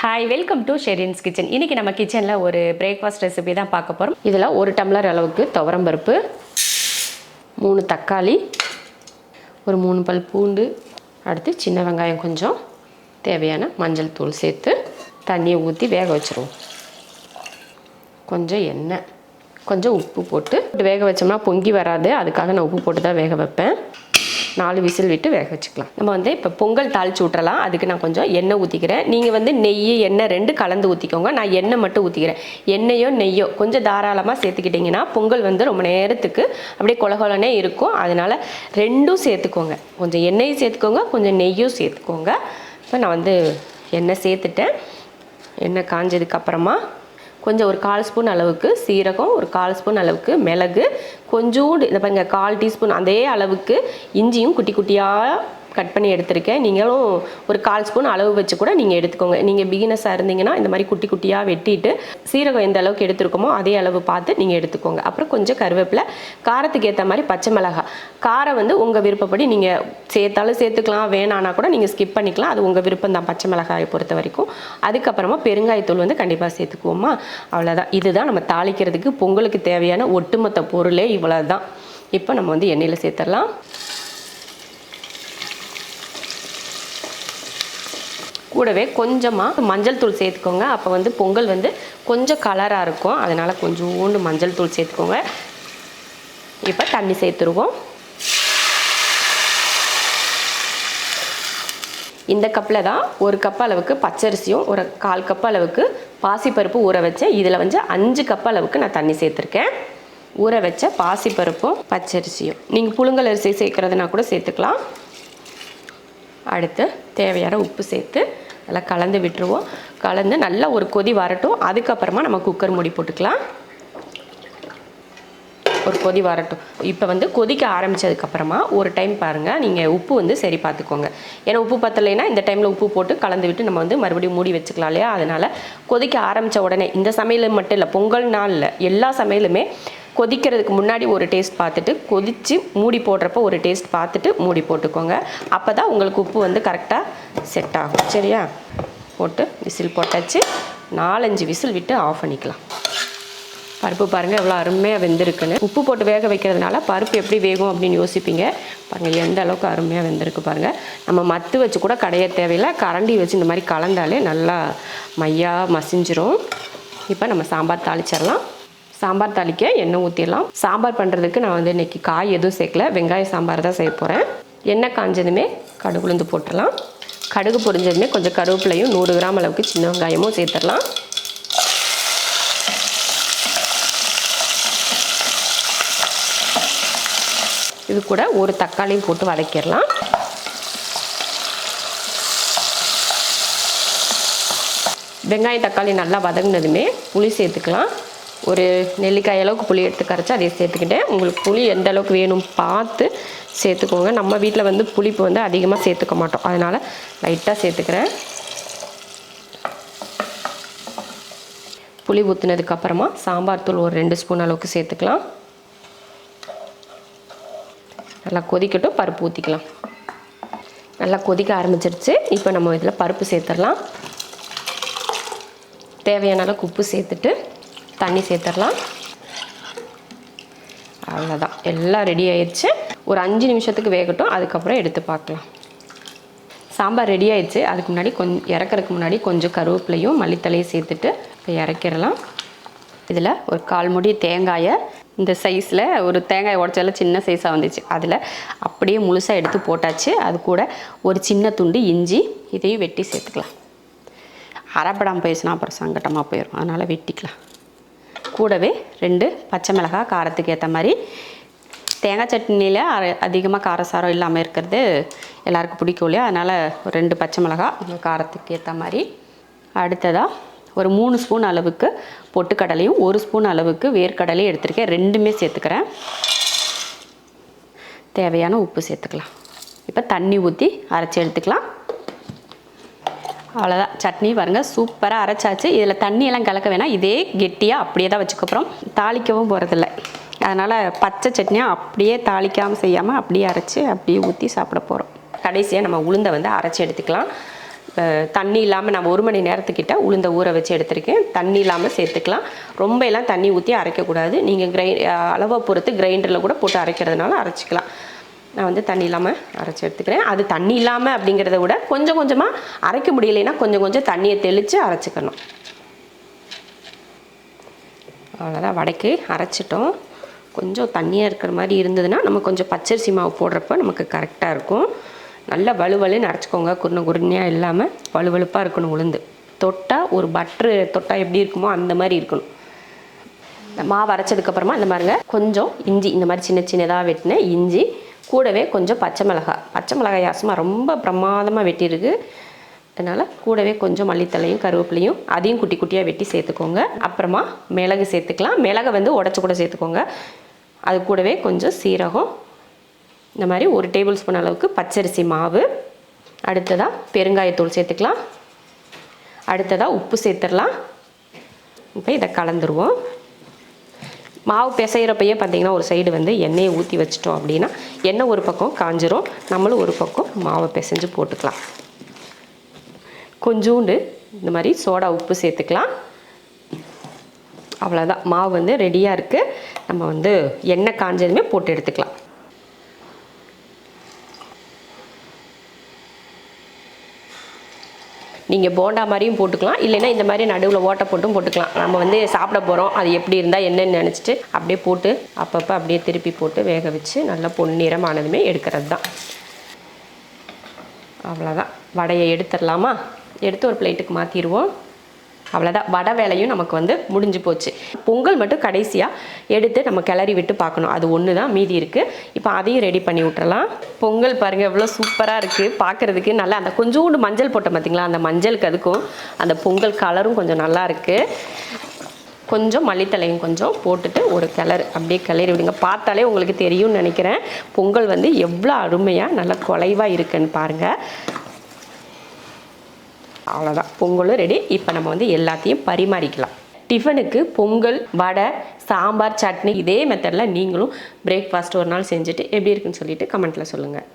Hi, welcome to Sherin's kitchen. இன்றைக்கி நம்ம கிச்சனில் ஒரு பிரேக்ஃபாஸ்ட் ரெசிபி தான் பார்க்க போகிறோம். இதில் 1 டம்ளர் அளவுக்கு துவரம்பருப்பு, 3 தக்காளி, ஒரு 3 பல் பூண்டு, அடுத்து சின்ன வெங்காயம் கொஞ்சம், தேவையான மஞ்சள் தூள் சேர்த்து தண்ணியை ஊற்றி வேக வச்சுருவோம். கொஞ்சம் எண்ணெய், கொஞ்சம் உப்பு போட்டு வேக வச்சோம்னா பொங்கி வராது, அதுக்காக நான் உப்பு போட்டு தான் வேக வைப்பேன். 4 விசில் விட்டு வேக வச்சுக்கலாம். நம்ம இப்போ பொங்கல் தாளிச்சு விட்றலாம். அதுக்கு நான் கொஞ்சம் எண்ணெய் ஊற்றிக்கிறேன். நீங்கள் நெய் எண்ணெய் 2 கலந்து ஊற்றிக்கோங்க. நான் எண்ணெய் மட்டும் ஊற்றிக்கிறேன். எண்ணெயோ நெய்யோ கொஞ்சம் தாராளமாக சேர்த்துக்கிட்டிங்கன்னா பொங்கல் ரொம்ப நேரத்துக்கு அப்படியே கொலகொலனே இருக்கும். அதனால் 2ம் சேர்த்துக்கோங்க. கொஞ்சம் எண்ணெயும் சேர்த்துக்கோங்க, கொஞ்சம் நெய்யும் சேர்த்துக்கோங்க. இப்போ நான் எண்ணெய் சேர்த்துட்டேன். எண்ணெய் காஞ்சதுக்கப்புறமா கொஞ்சம் ஒரு 1/4 ஸ்பூன் அளவுக்கு சீரகம், ஒரு 1/4 ஸ்பூன் அளவுக்கு மிளகு, கொஞ்சோண்டு இந்த பாருங்க 1/4 டீஸ்பூன் அதே அளவுக்கு இஞ்சியும் குட்டி குட்டியாக கட் பண்ணி எடுத்திருக்கேன். நீங்களும் ஒரு 1/4 ஸ்பூன் அளவு வச்சு கூட நீங்கள் எடுத்துக்கோங்க. நீங்கள் பிகினஸாக இருந்தீங்கன்னா இந்த மாதிரி குட்டி குட்டியாக வெட்டிட்டு சீரகம் எந்த அளவுக்கு எடுத்துருக்கோமோ அதே அளவு பார்த்து நீங்கள் எடுத்துக்கோங்க. அப்புறம் கொஞ்சம் கருவேப்பிலை, காரத்துக்கு ஏற்ற மாதிரி பச்சை மிளகாய். காரம் உங்கள் விருப்பப்படி நீங்கள் சேர்த்தாலும் சேர்த்துக்கலாம், வேணான்னா கூட நீங்கள் ஸ்கிப் பண்ணிக்கலாம். அது உங்கள் விருப்பம் தான் பச்சை மிளகாயை பொறுத்த வரைக்கும். அதுக்கப்புறமா பெருங்காயத்தூள் கண்டிப்பாக சேர்த்துக்குவோமா, அவ்வளோதான். இதுதான் நம்ம தாளிக்கிறதுக்கு பொங்கலுக்கு தேவையான ஒட்டுமொத்த பொருளே இவ்வளோ தான். இப்போ நம்ம எண்ணெயில் சேர்த்துடலாம். கூடவே கொஞ்சமாக மஞ்சள் தூள் சேர்த்துக்கோங்க. அப்போ பொங்கல் கொஞ்சம் கலராக இருக்கும். அதனால் கொஞ்சோண்டு மஞ்சள் தூள் சேர்த்துக்கோங்க. இப்போ தண்ணி சேர்த்துருவோம். இந்த கப்பில் தான் 1 கப் அளவுக்கு பச்சரிசியும், ஒரு 1/4 கப் அளவுக்கு பாசிப்பருப்பு ஊற வச்சேன். இதில் 5 கப் அளவுக்கு நான் தண்ணி சேர்த்துருக்கேன். ஊற வச்ச பாசிப்பருப்பும் பச்சரிசியும். நீங்கள் புழுங்கல் அரிசி சேர்க்குறதுனா கூட சேர்த்துக்கலாம். அடுத்து தேவையான உப்பு சேர்த்து நல்லா கலந்து விட்டுருவோம். கலந்து நல்லா ஒரு கொதி வரட்டும். அதுக்கப்புறமா நம்ம குக்கர் மூடி போட்டுக்கலாம். ஒரு கொதி வரட்டும். இப்போ கொதிக்க ஆரம்பித்ததுக்கப்புறமா ஒரு டைம் பாருங்கள், நீங்கள் உப்பு சரி பார்த்துக்கோங்க. ஏன்னா உப்பு பத்தலைன்னா இந்த டைமில் உப்பு போட்டு கலந்து விட்டு நம்ம மறுபடியும் மூடி வச்சுக்கலாம் இல்லையா. அதனால் கொதிக்க ஆரம்பித்த உடனே, இந்த சமையல் மட்டும் இல்லை, பொங்கல் நாளில் எல்லா சமையலுமே கொதிக்கிறதுக்கு முன்னாடி ஒரு டேஸ்ட் பார்த்துட்டு, கொதித்து மூடி போடுறப்போ ஒரு டேஸ்ட் பார்த்துட்டு மூடி போட்டுக்கோங்க. அப்போ தான் உங்களுக்கு உப்பு கரெக்டாக செட் ஆகும். சரியா? போட்டு விசில் போட்டாச்சு. 4-5 விசில் விட்டு ஆஃப் பண்ணிக்கலாம். பருப்பு பாருங்கள் எவ்வளோ அருமையாக வெந்திருக்குன்னு. உப்பு போட்டு வேக வைக்கிறதுனால பருப்பு எப்படி வேகும் அப்படின்னு யோசிப்பீங்க. பாருங்கள் எந்த அளவுக்கு அருமையாக வெந்திருக்கு பாருங்கள். நம்ம மத்து வச்சு கூட கடைய தேவையில்லை, கரண்டி வச்சு இந்த மாதிரி கலந்தாலே நல்லா மையாக மசிஞ்சிரும். இப்போ நம்ம சாம்பார் தாளிச்சிடலாம். சாம்பார் தாளிக்க எண்ணெய் ஊற்றிடலாம். சாம்பார் பண்ணுறதுக்கு நான் இன்றைக்கி காய் எதுவும் சேர்க்கல, வெங்காய சாம்பார் தான் செய்ய போகிறேன். எண்ணெய் காஞ்சதுமே கடுகு உளுந்து போட்டுடலாம். கடுகு பொரிஞ்சதுமே கொஞ்சம் கருவேப்பிலையும் 100 கிராம் அளவுக்கு சின்ன வெங்காயமும் சேர்த்துடலாம். இது கூட ஒரு தக்காளியும் போட்டு வதக்கிடலாம். வெங்காயம் தக்காளி நல்லா வதங்கினதுமே புளி சேர்த்துக்கலாம். ஒரு நெல்லிக்காய் அளவுக்கு புளி எடுத்து கரைச்சி அதை சேர்த்துக்கிட்டேன். உங்களுக்கு புளி எந்த அளவுக்கு வேணும் பார்த்து சேர்த்துக்கோங்க. நம்ம வீட்டில் புளிப்பு அதிகமாக சேர்த்துக்க மாட்டோம், அதனால் லைட்டாக சேர்த்துக்கிறேன். புளி ஊற்றுனதுக்கப்புறமா சாம்பார் தூள் ஒரு 2 ஸ்பூன் அளவுக்கு சேர்த்துக்கலாம். நல்லா கொதிக்கட்டும், பருப்பு ஊற்றிக்கலாம். நல்லா கொதிக்க ஆரம்பிச்சிருச்சு. இப்போ நம்ம இதில் பருப்பு சேர்த்துடலாம். தேவையான அளவுக்கு உப்பு சேர்த்துட்டு தண்ணி சேர்த்துடலாம். அவ்வளோதான், எல்லாம் ரெடி ஆயிடுச்சு. ஒரு 5 நிமிஷத்துக்கு வேகட்டும், அதுக்கப்புறம் எடுத்து பார்க்கலாம். சாம்பார் ரெடி ஆயிடுச்சு. அதுக்கு முன்னாடி இறக்குறதுக்கு முன்னாடி கொஞ்சம் கருவேப்பிலையும் மல்லித்தலையும் சேர்த்துட்டு இப்போ இறக்கிடலாம். இதில் ஒரு 1/4 மூடி தேங்காயை, இந்த சைஸில் ஒரு தேங்காய் உடச்சால சின்ன சைஸாக வந்துச்சு, அதில் அப்படியே முழுசாக எடுத்து போட்டாச்சு. அது கூட ஒரு சின்ன துண்டு இஞ்சி, இதையும் வெட்டி சேர்த்துக்கலாம். அரைப்படாமல் போயிடுச்சுன்னா அப்புறம் சங்கட்டமாக போயிடும், அதனால் வெட்டிக்கலாம். கூடவே 2 பச்சை மிளகாய், காரத்துக்கு ஏற்ற மாதிரி. தேங்காய் சட்னியில் அதிகமாக காரசாரம் இல்லாமல் இருக்கிறது எல்லாருக்கும் பிடிக்கும் இல்லையா, அதனால் ஒரு 2 பச்சை மிளகாய் காரத்துக்கு ஏற்ற மாதிரி. அடுத்ததாக ஒரு 3 ஸ்பூன் அளவுக்கு பொட்டுக்கடலையும் 1 ஸ்பூன் அளவுக்கு வேர்க்கடலையும் எடுத்துருக்கேன். 2மே சேர்த்துக்கிறேன். தேவையான உப்பு சேர்த்துக்கலாம். இப்போ தண்ணி ஊற்றி அரைச்சி எடுத்துக்கலாம். அவ்வளோதான், சட்னி பாருங்கள் சூப்பராக அரைச்சாச்சு. இதில் தண்ணியெல்லாம் கலக்க வேணாம், இதே கெட்டியாக அப்படியே தான் வச்சுக்கப்புறம் தாளிக்கவும் போகிறதில்ல. அதனால் பச்சை சட்னியாக அப்படியே தாளிக்காமல் செய்யாமல் அப்படியே அரைச்சி அப்படியே ஊற்றி சாப்பிட போகிறோம். கடைசியாக நம்ம உளுந்தை அரைச்சி எடுத்துக்கலாம். தண்ணி இல்லாமல் நான் 1 மணி நேரத்துக்கிட்ட உளுந்த ஊற வச்சு எடுத்திருக்கேன். தண்ணி இல்லாமல் சேர்த்துக்கலாம். ரொம்ப எல்லாம் தண்ணி ஊற்றி அரைக்கக்கூடாது. நீங்கள் அளவை பொறுத்து கிரைண்டரில் கூட போட்டு அரைக்கிறதுனால அரைச்சிக்கலாம். நான் வந்து தண்ணி இல்லாமல் அரைச்சி எடுத்துக்கிறேன். அது தண்ணி இல்லாமல் அப்படிங்கிறத விட கொஞ்சம் கொஞ்சமாக அரைக்க முடியலைன்னா கொஞ்சம் கொஞ்சம் தண்ணியை தெளித்து அரைச்சிக்கணும். அவ்வளோதான், வடைக்கு அரைச்சிட்டோம். கொஞ்சம் தண்ணியாக இருக்கிற மாதிரி இருந்ததுன்னா நம்ம கொஞ்சம் பச்சரிசி மாவு போடுறப்ப நமக்கு கரெக்டாக இருக்கும். நல்லா வலுவலுன்னு அரைச்சிக்கோங்க. குருணையாக இல்லாமல் வலுவலுப்பாக இருக்கணும். உளுந்து தொட்டால் ஒரு பட்ரு தொட்டால் எப்படி இருக்குமோ அந்த மாதிரி இருக்கணும். இந்த மாவு அரைச்சதுக்கப்புறமா இந்த மாதிரிங்க கொஞ்சம் இஞ்சி, இந்த மாதிரி சின்ன சின்னதாக வெட்டின இஞ்சி, கூடவே கொஞ்சம் பச்சை மிளகாய் யாசமாக ரொம்ப பிரமாதமாக வெட்டியிருக்கு. அதனால் கூடவே கொஞ்சம் மல்லித்தலையும் கருவேப்பிலையும் அதையும் குட்டி குட்டியாக வெட்டி சேர்த்துக்கோங்க. அப்புறமா மிளகு சேர்த்துக்கலாம். மிளகை வந்து உடச்சி கூட சேர்த்துக்கோங்க. அது கூடவே கொஞ்சம் சீரகம், இந்த மாதிரி 1 டேபிள் ஸ்பூன் அளவுக்கு பச்சரிசி மாவு, அடுத்ததாக பெருங்காயத்தூள் சேர்த்துக்கலாம். அடுத்ததாக உப்பு சேர்த்துடலாம். இப்போ இதை கலந்துருவோம். மாவு பிசைகிறப்பையே பார்த்திங்கன்னா ஒரு சைடு வந்து எண்ணெயை ஊற்றி வச்சிட்டோம் அப்படின்னா எண்ணெய் ஒரு பக்கம் காஞ்சிரும். நம்மளும் ஒரு பக்கம் மாவை பிசைஞ்சு போட்டுக்கலாம். கொஞ்சோண்டு இந்த மாதிரி சோடா உப்பு சேர்த்துக்கலாம். அவ்வளோதான், மாவு வந்து ரெடியாக இருக்குது. நம்ம வந்து எண்ணெய் காஞ்சதுமே போட்டு எடுத்துக்கலாம். நீங்கள் போண்டா மாதிரியும் போட்டுக்கலாம், இல்லைன்னா இந்த மாதிரி நடுவில் ஓட்டை போட்டும் போட்டுக்கலாம். நம்ம வந்து சாப்பிட போகிறோம், அது எப்படி இருந்தால் என்னன்னு நினச்சிட்டு அப்படியே போட்டு அப்பப்போ அப்படியே திருப்பி போட்டு வேக வச்சு நல்லா பொன்னிறமானதுமே எடுக்கிறது தான். அவ்வளோதான், வடையை எடுத்துடலாமா? எடுத்து ஒரு பிளேட்டுக்கு மாற்றிடுவோம். அவ்வளோதான், வடை வேலையும் நமக்கு வந்து முடிஞ்சு போச்சு. பொங்கல் மட்டும் கடைசியாக எடுத்து நம்ம கிளறி விட்டு பார்க்கணும். அது ஒன்று தான் மீதி இருக்குது. இப்போ அதையும் ரெடி பண்ணி விட்டுறலாம். பொங்கல் பாருங்கள் எவ்வளோ சூப்பராக இருக்குது பார்க்குறதுக்கு. நல்லா அந்த கொஞ்சோண்டு மஞ்சள் போட்டோம் பார்த்திங்களா, அந்த மஞ்சளுக்கு அதுக்கும் அந்த பொங்கல் கலரும் கொஞ்சம் நல்லா இருக்குது. கொஞ்சம் மல்லித்தலையும் கொஞ்சம் போட்டுட்டு ஒரு கிளறு அப்படியே கிளறி விடுங்க. பார்த்தாலே உங்களுக்கு தெரியும்னு நினைக்கிறேன். பொங்கல் வந்து எவ்வளோ அருமையாக நல்லா குலைவாக இருக்குன்னு பாருங்கள். அவ்வளோதான், பொங்கலும் ரெடி. இப்போ நம்ம வந்து எல்லாத்தையும் பரிமாறிக்கலாம். டிஃபனுக்கு பொங்கல், வடை, சாம்பார், சட்னி இதே மெத்தடில் நீங்களும் பிரேக்ஃபாஸ்ட் ஒரு நாள் செஞ்சுட்டு எப்படி இருக்குன்னு சொல்லிட்டு கமெண்ட்டில் சொல்லுங்கள்.